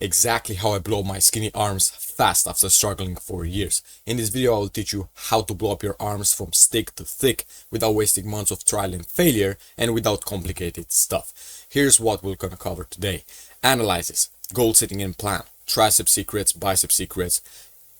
exactly how I blow up my skinny arms fast after struggling for years. In this video I will teach you how to blow up your arms from stick to thick without wasting months of trial and failure and without complicated stuff. Here's what we're gonna cover today. Analysis, goal setting and plan, tricep secrets, bicep secrets.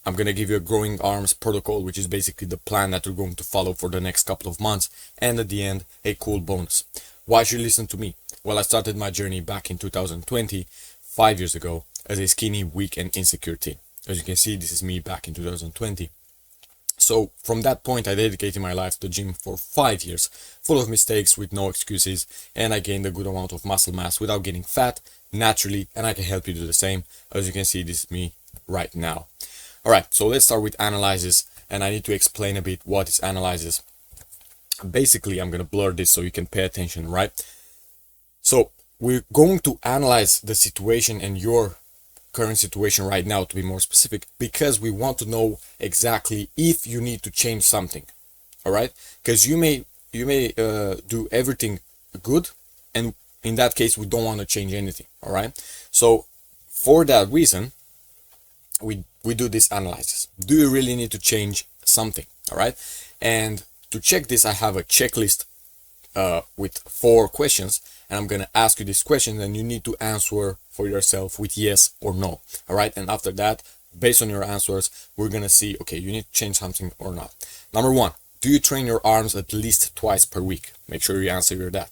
I'm gonna give you a growing arms protocol, which is basically the plan that we're going to follow for the next couple of months, and at the end a cool bonus. Why should you listen to me? Well, I started my journey back in 2020, 5 years ago, as a skinny, weak and insecure teen. As you can see, this is me back in 2020. So from that point I dedicated my life to the gym for 5 years, full of mistakes with no excuses, and I gained a good amount of muscle mass without getting fat naturally, and I can help you do the same. As you can see, this is me right now. Alright, so let's start with analysis, and I need to explain a bit what is analysis. Basically, I'm gonna blur this so you can pay attention, right? So we're going to analyze the situation and your current situation right now, to be more specific, because we want to know exactly if you need to change something. All right, because you may do everything good, and in that case we don't want to change anything. All right, so for that reason we do this analysis. Do you really need to change something? All right, and to check this I have a checklist with 4 questions, and I'm gonna ask you these questions and you need to answer for yourself with yes or no. All right, and after that, based on your answers, we're gonna see, okay, you need to change something or not. Number 1, do you train your arms at least twice per week? Make sure you answer that.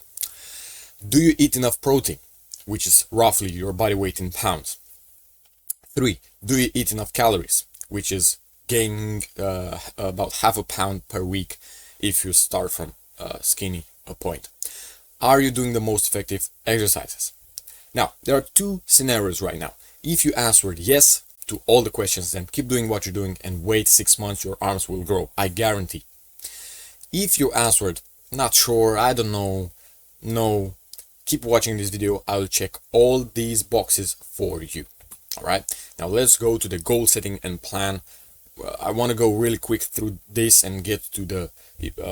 Do you eat enough protein, which is roughly your body weight in pounds? 3, do you eat enough calories, which is gaining about half a pound per week if you start from skinny point. Are you doing the most effective exercises? Now, there are 2 scenarios right now. If you answered yes to all the questions, then keep doing what you're doing and wait 6 months, your arms will grow, I guarantee. If you answered not sure, I don't know, no, keep watching this video. I will check all these boxes for you. All right, now let's go to the goal setting and plan. I want to go really quick through this and get to the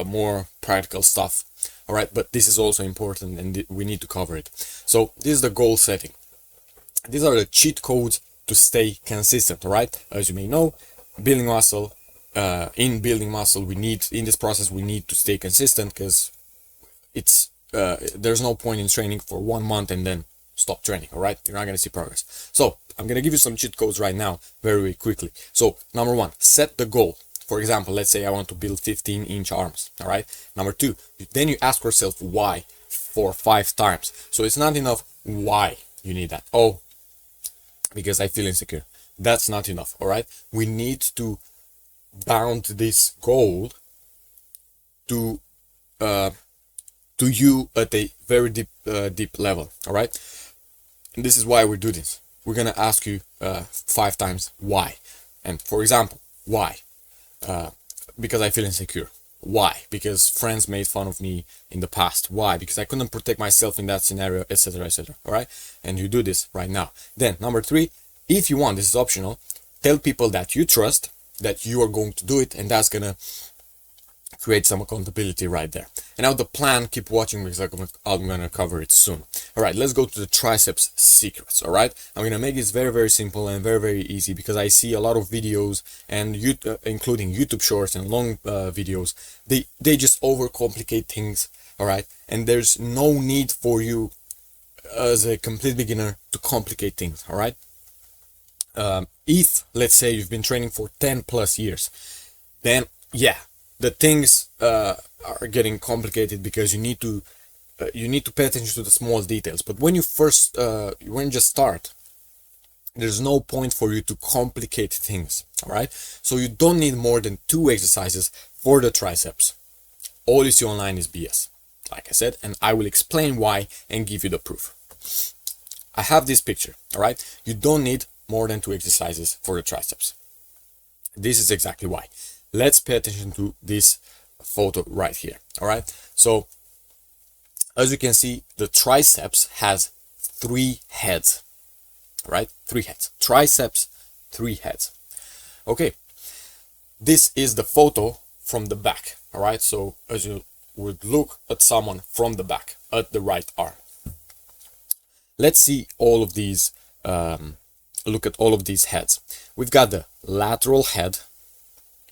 more practical stuff. All right, but this is also important and we need to cover it. So this is the goal setting. These are the cheat codes to stay consistent. All right, as you may know, building muscle, in building muscle we need, in this process we need to stay consistent, because it's there's no point in training for 1 month and then stop training. All right, you're not going to see progress. So I'm going to give you some cheat codes right now very quickly. So number 1, set the goal. For example, let's say I want to build 15-inch arms. All right, number 2, then you ask yourself why for 5 times. So it's not enough why you need that. Oh, because I feel insecure. That's not enough. All right, we need to bound this goal to you at a very deep level. All right, and this is why we do this. We're gonna ask you 5 times why. And for example, why? Because I feel insecure. Why? Because friends made fun of me in the past. Why? Because I couldn't protect myself in that scenario, etc., etc. All right, and you do this right now. Then number 3, if you want, this is optional, tell people that you trust that you are going to do it, and that's gonna create some accountability right there. And now the plan, keep watching because I'm gonna cover it soon. All right, let's go to the triceps secrets. All right, I'm gonna make this very simple and very easy, because I see a lot of videos and including YouTube shorts and long videos, they just overcomplicate things. All right, and there's no need for you as a complete beginner to complicate things. All right, if let's say you've been training for 10+ years, then yeah, the things are getting complicated because you need to pay attention to the small details. But when you just start, there's no point for you to complicate things. All right, so you don't need more than 2 exercises for the triceps. All you see online is BS, like I said, and I will explain why and give you the proof. I have this picture. All right, you don't need more than 2 exercises for the triceps. This is exactly why. Let's pay attention to this photo right here. All right, so as you can see, the triceps has 3 heads. All right, 3 heads. Triceps, 3 heads. Okay, this is the photo from the back. All right, so as you would look at someone from the back at the right arm. Let's see all of these look at all of these heads. We've got the lateral head,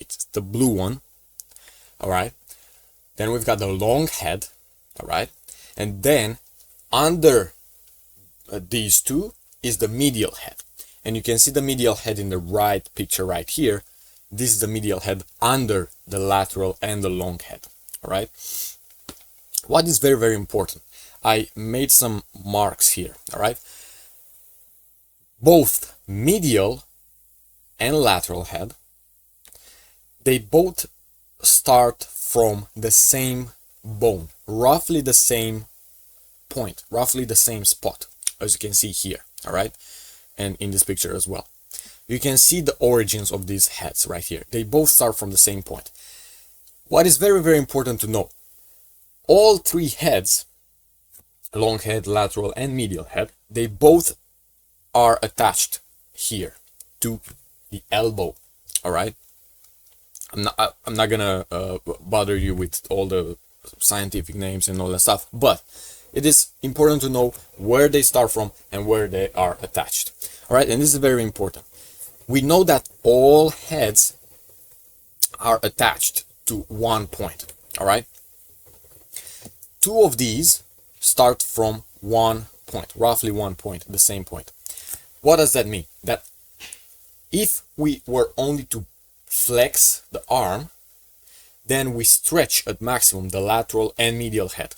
it's the blue one, all right? Then we've got the long head, all right? And then under these two is the medial head. And you can see the medial head in the right picture right here. This is the medial head under the lateral and the long head, all right? What is very, very important, I made some marks here, all right? Both medial and lateral head, they both start from the same bone, roughly the same point, roughly the same spot, as you can see here, all right? And in this picture as well. You can see the origins of these heads right here. They both start from the same point. What is very, very important to know, all three heads, long head, lateral, and medial head, they both are attached here to the elbow, all right? I'm not gonna bother you with all the scientific names and all that stuff, but it is important to know where they start from and where they are attached, all right? And this is very important. We know that all heads are attached to one point, all right? Two of these start from one point, roughly one point, the same point. What does that mean? That if we were only to flex the arm, then we stretch at maximum the lateral and medial head,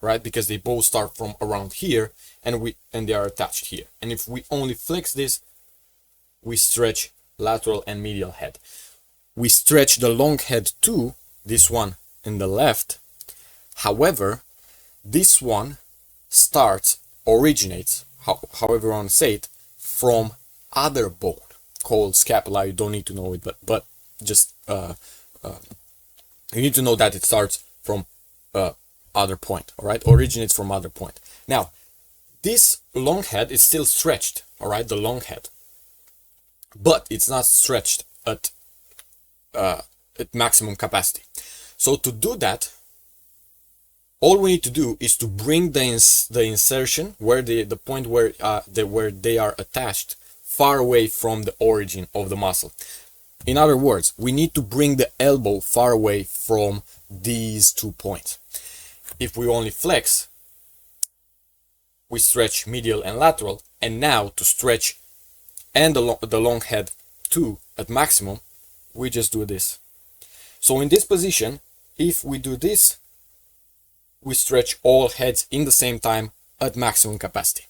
right? Because they both start from around here and they are attached here. And if we only flex this, we stretch lateral and medial head. We stretch the long head too, this one in the left. However, this one originates, however you want to say it, from other bone called scapula. You don't need to know it, but just you need to know that it starts from other point, all right? Originates from other point. Now, this long head is still stretched, all right? The long head, but it's not stretched at maximum capacity. So to do that, all we need to do is to bring the insertion where the point where they are attached far away from the origin of the muscle. In other words, we need to bring the elbow far away from these 2 points. If we only flex, we stretch medial and lateral, and now to stretch and the long head too at maximum, we just do this. So in this position, if we do this, we stretch all heads in the same time at maximum capacity.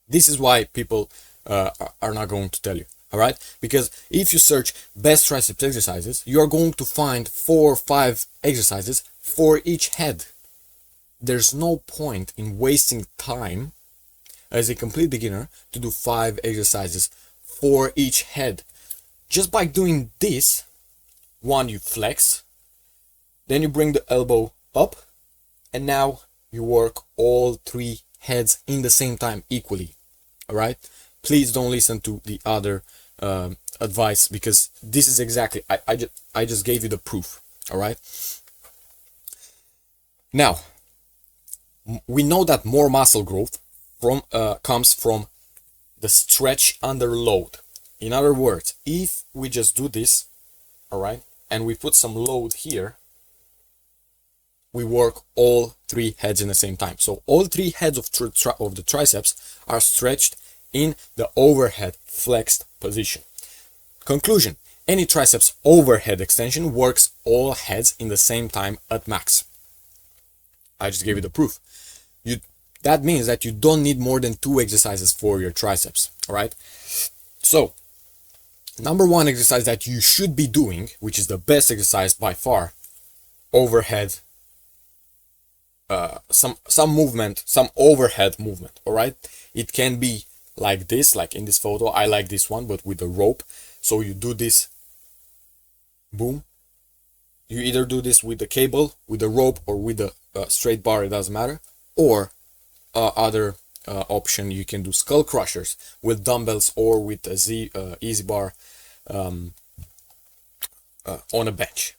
This is why people are not going to tell you, all right? Because if you search best triceps exercises, you are going to find 4 or 5 exercises for each head. There's no point in wasting time as a complete beginner to do 5 exercises for each head. Just by doing this, one, you flex, then you bring the elbow up, and now you work all 3 heads in the same time equally, all right? Please don't listen to the other advice, because this is exactly, I just gave you the proof, all right? Now, we know that more muscle growth comes from the stretch under load. In other words, if we just do this, all right, and we put some load here, we work all 3 heads in the same time. So all 3 heads of the triceps are stretched in the overhead flexed position. Conclusion: any triceps overhead extension works all heads in the same time at max. I just gave you the proof. That means that you don't need more than 2 exercises for your triceps, all right? So, number 1 exercise that you should be doing, which is the best exercise by far, overhead, some movement, some overhead movement, all right? It can be like this, like in this photo. I like this one, but with a rope. So you do this, boom. You either do this with the cable, with the rope, or with the straight bar, it doesn't matter. Or other option, you can do skull crushers with dumbbells or with a easy bar on a bench.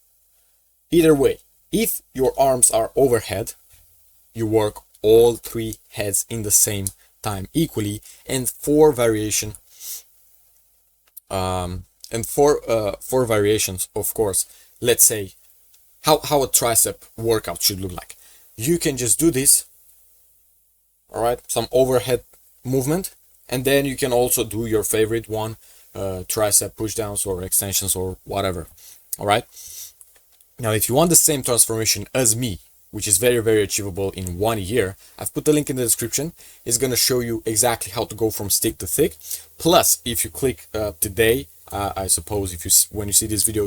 Either way, if your arms are overhead, you work all 3 heads in the same time equally, and four variations, of course. Let's say how a tricep workout should look like. You can just do this, all right, some overhead movement, and then you can also do your favorite one, tricep push downs or extensions or whatever. All right, now if you want the same transformation as me, which is very, very achievable in 1 year, I've put the link in the description. It's going to show you exactly how to go from stick to thick. Plus, if you click today, I suppose if you when you see this video,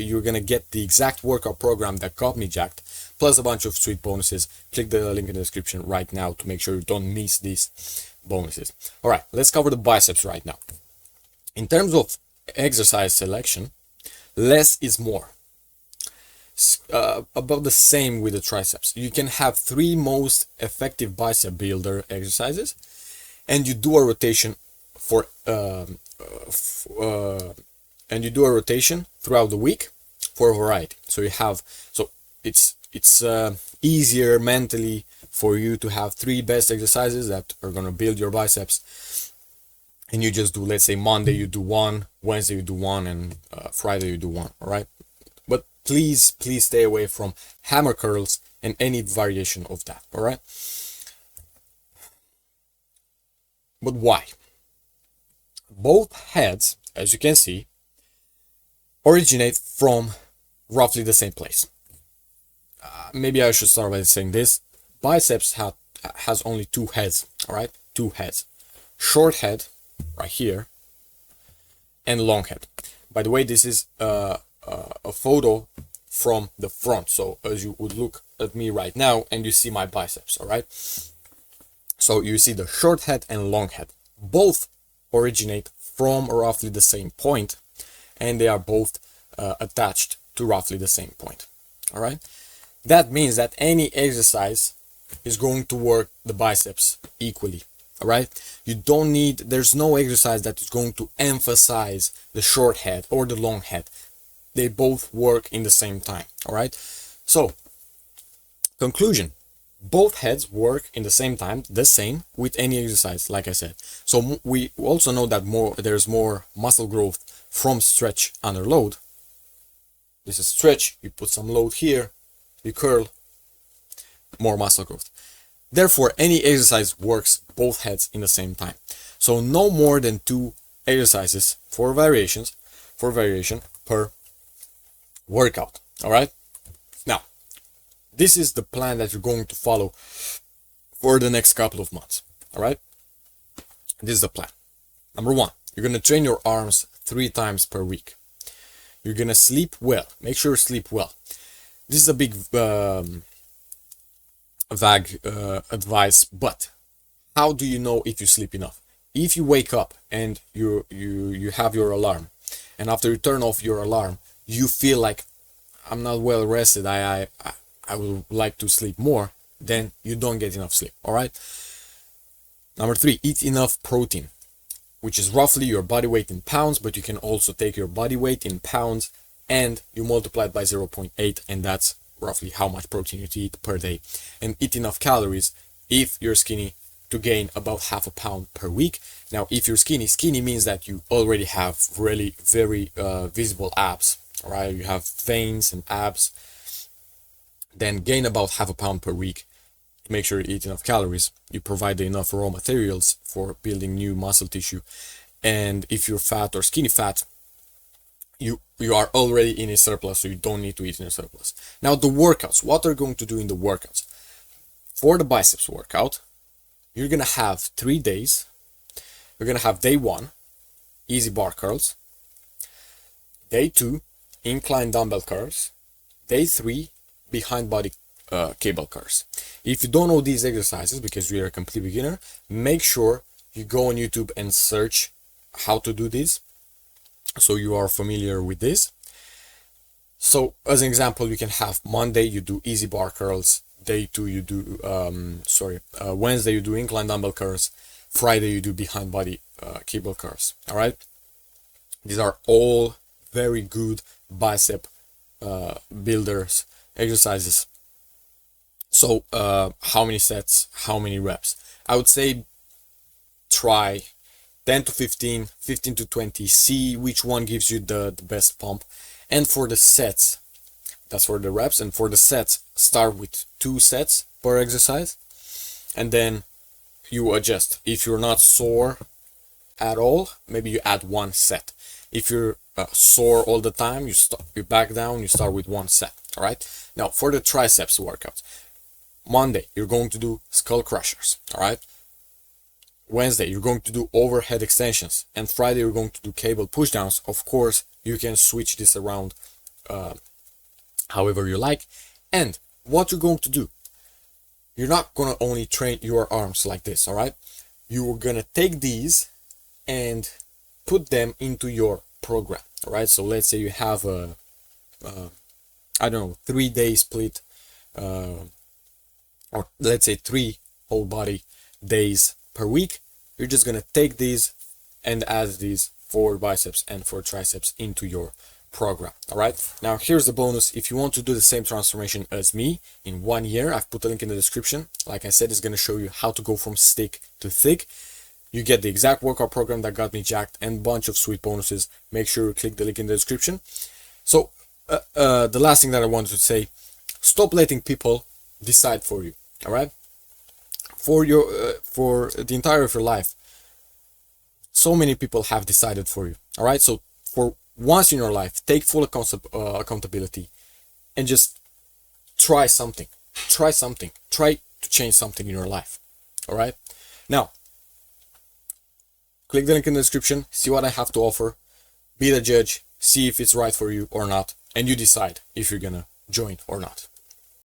you're going to get the exact workout program that got me jacked, plus a bunch of sweet bonuses. Click the link in the description right now to make sure you don't miss these bonuses. All right, let's cover the biceps right now. In terms of exercise selection, less is more. About the same with the triceps. You can have 3 most effective bicep builder exercises, and you do a rotation for throughout the week for a variety. So it's easier mentally for you to have 3 best exercises that are gonna build your biceps, and you just do, let's say, Monday you do 1, Wednesday you do 1, and Friday you do 1. All right. But please stay away from hammer curls and any variation of that. All right. But why? Both heads, as you can see, originate from roughly the same place. Maybe I should start by saying this: biceps has only 2 heads. All right, 2 heads. Short head right here, and long head. By the way, this is a photo from the front, so as you would look at me right now and you see my biceps. All right, so you see the short head and long head, both originate from roughly the same point, and they are both attached to roughly the same point. All right, that means that any exercise is going to work the biceps equally. All right, you don't need, there's no exercise that is going to emphasize the short head or the long head. They both work in the same time. All right, so conclusion: both heads work in the same time, the same with any exercise, like I said. So we also know that there's more muscle growth from stretch under load. This is stretch, you put some load here, you curl, more muscle growth. Therefore, any exercise works both heads in the same time. So no more than 2 exercises for variation per workout. All right. Now, this is the plan that you're going to follow for the next couple of months. All right. This is the plan. Number 1, you're going to train your arms 3 times per week. You're going to sleep well. Make sure you sleep well. This is a big vague advice, but how do you know if you sleep enough? If you wake up and you have your alarm, and after you turn off your alarm, you feel like, I'm not well rested, I would like to sleep more, then you don't get enough sleep. All right. Number 3, eat enough protein, which is roughly your body weight in pounds, but you can also take your body weight in pounds and you multiply it by 0.8, and that's roughly how much protein you eat per day. And eat enough calories if you're skinny to gain about half a pound per week. Now, if you're skinny means that you already have really very visible abs. All right, you have veins and abs. Then gain about half a pound per week. Make sure you eat enough calories. You provide enough raw materials for building new muscle tissue. And if you're fat or skinny fat, you are already in a surplus, so you don't need to eat in a surplus. Now, the workouts, what are you going to do in the workouts? For the biceps workout, you're going to have 3 days. You're going to have day 1, easy bar curls. Day 2, incline dumbbell curls. Day 3, behind body cable curls. If you don't know these exercises because you're a complete beginner, make sure you go on YouTube and search how to do this, so you are familiar with this. So as an example, you can have Monday you do easy bar curls, day 2 you do Wednesday you do incline dumbbell curls, Friday you do behind body cable curls. All right, these are all very good bicep builders exercises. So how many sets, how many reps? I would say try 10 to 15, 15 to 20, see which one gives you the best pump. And for the sets, that's for the reps, and for the sets, start with 2 sets per exercise, and then you adjust. If you're not sore at all, maybe you add 1 set. If you're sore all the time, you back down, you start with 1 set. All right. Now for the triceps workouts, Monday you're going to do skull crushers. All right. Wednesday you're going to do overhead extensions, and Friday you're going to do cable pushdowns. Of course, you can switch this around however you like. And what you're going to do, you're not gonna only train your arms like this. All right. You're gonna take these and put them into your program. All right. So let's say you have a I don't know, 3-day split, or let's say 3 whole body days per week. You're just gonna take these and add these for biceps and for triceps into your program. All right. Now here's the bonus. If you want to do the same transformation as me in 1 year, I've put a link in the description. Like I said, it's gonna show you how to go from stick to thick. You get the exact workout program that got me jacked and a bunch of sweet bonuses. Make sure you click the link in the description. So the last thing that I wanted to say, stop letting people decide for you. All right. For the entire of your life, so many people have decided for you. All right. So for once in your life, take full accountability and just try something. Try to change something in your life. All right. Now, click the link in the description, see what I have to offer, be the judge, see if it's right for you or not, and you decide if you're gonna join or not.